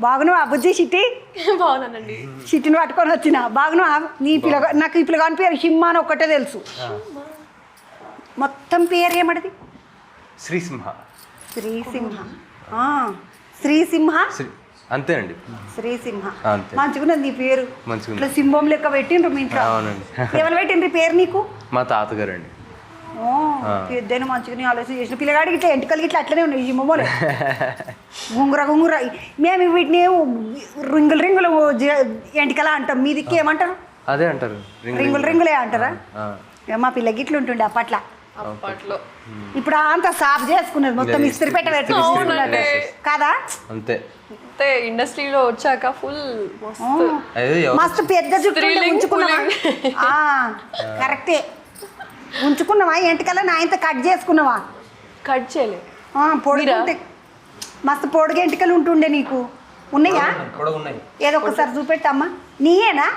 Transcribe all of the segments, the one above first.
బాగున్నావా బుజ్జి చిట్టి? బాగున్నానండి. చిట్టిని పట్టుకొని వచ్చిన. బాగున్నావా? నాకు ఈ పిల్లగాని పేరు సింహ అని ఒక్కటే తెలుసు. మొత్తం పేరు ఏమడిది? శ్రీసింహ. శ్రీసింహ. శ్రీసింహ అంతే అండి. శ్రీసింహ. అంతే. మంచిగున్నది ఈ పేరు. మంచిగుంది. ఇట్లా సింహం లెక్క పెట్టిండ్రు మీ ఇంట్లో. అవునండి. ఎవరు పెట్టిండ్రు ఈ పేరు నీకు? మా తాతగారు అండి. పెద్దైనా మంచిగా ఆలోచన చేసిన. పిల్లగాడికి ఇట్లా ఎంటకలు ఇట్లా అట్లనే ఉన్నాయి ఈ మొమ్మలే. గుంగుర మేము వీటిని రింగులు ఎంటికలా అంటాం. మీ దిక్కు ఏమంటారు? అదే అంటారు, రింగులే అంటారా? మా పిల్లకి ఇట్లా ఉంటుండే అప్పట్లో. ఇప్పుడు అంతా సాఫ్ చేసుకున్నది మొత్తం ఇస్త్రీ పెట్ట పెట్టుకున్నది కదా. అంతే. ఇండస్ట్రీలో వచ్చాక ఫుల్ మస్తు పెద్ద జుట్టు ఉంచుకున్నావా? కరెక్టే, ఉంచుకున్నావా? ఎంటికల్లా నా ఇంత కట్ చేసుకున్నావా? కట్ చేయలే. పొడుగుంటే మస్తు పొడుగు ఎంటికలు ఉంటుండే నీకు. ఉన్నాయా? ఏదో ఒకసారి చూపెట్టమ్మా. నీయేనా?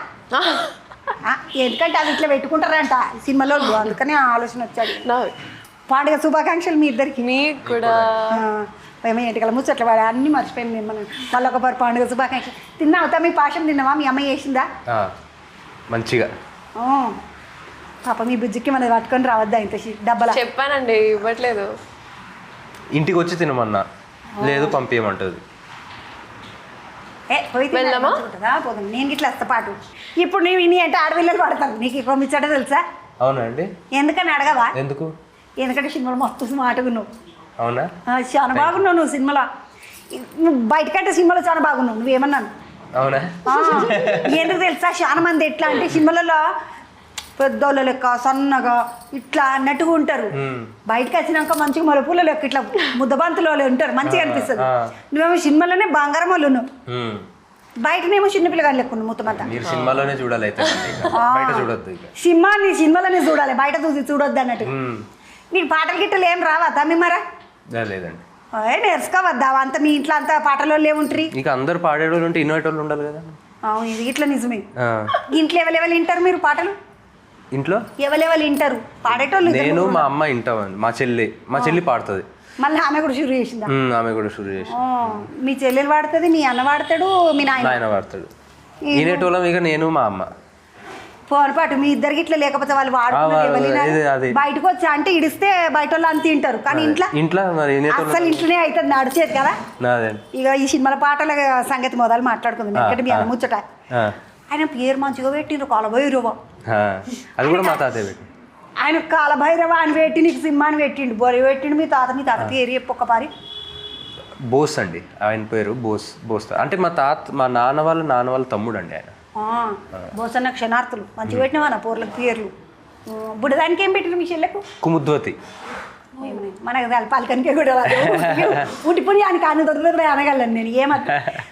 ఎందుకంటే అది ఇట్లా పెట్టుకుంటారంట సినిమాలో, అందుకని ఆలోచన వచ్చాడు. పండుగ శుభాకాంక్షలు మీ ఇద్దరికి. మీకు కూడా. మేము ఎంటికల ముచ్చట్లు వాడు అన్నీ మర్చిపోయింది మిమ్మల్ని. మళ్ళీ ఒక పండుగ శుభాకాంక్షలు. తిన్నావుతా? మీ పాశం తిన్నావా? మీ అమ్మ చేసిందా మంచిగా? పాప మీ బుజ్జికి మనది పట్టుకొని రావద్దా ఇంత డబ్బలా? చెప్పానండి, ఇవ్వట్లేదు. ఇంటికి వచ్చి తినమన్నా, లేదు పంపించమంటుంది. వెళ్దామా? పోదాం, నేను ఇట్లా వస్తా పాటు. ఇప్పుడు నీ అంటే ఆడపిల్లలు పడతాను. నీకు ఎక్కువ ముచ్చట తెలుసా? అవునండి. ఎందుకని అడగవా? ఎందుకు? ఎందుకంటే సినిమాలో మస్తు స్మార్ట్గా ఉన్నావు. అవునా? చాలా బాగున్నావు నువ్వు సినిమాలో. నువ్వు బయటకంటే సినిమాలో చాలా బాగున్నావు. నువ్వేమన్నాను? అవునా? ఎందుకు తెలుసా? చాలా మంది ఎట్లా అంటే సినిమాలలో పెద్దోళ్ళ లెక్క సన్నగా ఇట్లా అన్నట్టుగా ఉంటారు. బయటకు వచ్చినాక మంచిగా మలుపుల లెక్క ఇట్లా ముద్దబంతులో ఉంటారు, మంచిగా అనిపిస్తుంది. నువ్వేమో సినిమాలోనే బంగారం వాళ్ళు ఉన్నావు, బయటనేమో చిన్నపిల్లగాని లెక్క ఉన్నావు. మొత్తం అంతా సినిమాలోనే చూడాలి అయితే, బయట చూడొద్దు. సినిమాలోనే చూడాలి, బయట చూడొద్దు అన్నట్టు. నీకు పాటలు గిట్టలు ఏం రావా తమ్మి? మరా లేదండి. నేర్చుకోవద్దా? అంత మీ ఇంట్లో అంతా పాటలు ఏముంటారు? ఇక అందరు పాడేటోళ్ళు ఉంటే ఇన్నేటోళ్ళు ఉండాలి కదా. అవును, ఇది ఇట్లా నిజమే. ఇంట్లో ఎవరెవరు వింటారు మీరు పాటలు? ఇంట్లో ఎవరెవరు వింటారు పాడేటోళ్ళు? నేను, మా అమ్మ వింటామండి. మా చెల్లి పాడుతుంది. మళ్ళీ ఆమె కూడా షురు చేసిందా? ఆమె కూడా షురు చేసి. మీ చెల్లెలు పాడుతుంది, మీ అన్న పాడతాడు, మీ నాయన పాడతాడు. వినేటోళ్ళం ఇక నేను, మా అమ్మ. పొరపాటు మీ ఇద్దరికి ఇట్లా లేకపోతే వాళ్ళు వాడుకున్నారు. బయటకు వచ్చి అంటే ఇడిస్తే బయట వాళ్ళు అంత తింటారు, కానీ ఇంట్లో అసలు ఇంట్లోనే అవుతుంది నడిచేది కదా. ఇక ఈ సినిమాల పాటల సంగతి మొదలు మాట్లాడుకుందాం. ఎందుకంటే మీ అన్న ముచ్చట. ఆయన పేరు మంచిగా పెట్టిండ్రు, కాలభైరవ. అది కూడా మా తాత పెట్టి. ఆయన కాలభైరవ అని పెట్టి నీకు సినిమాని పెట్టిండు, బొరి పెట్టిండు. మీ తాత పేరు చెప్పు ఒక్కపారి. బోస్ అండి ఆయన పేరు. బోస్ అంటే మా నాన్న వాళ్ళ తమ్ముడు అండి ఆయన. బోసన్న క్షణార్థులు మంచిగా పెట్టినవా నా పోర్లకు పేర్లు. బుడదానికి ఏం పెట్టిన మీ చెల్లెకు? కుముద్వతి. మనకు పలకనికే కూడా ఉండిపోయి ఆయనకి అన్న దొరకదు అనగలను నేను. ఏమన్నా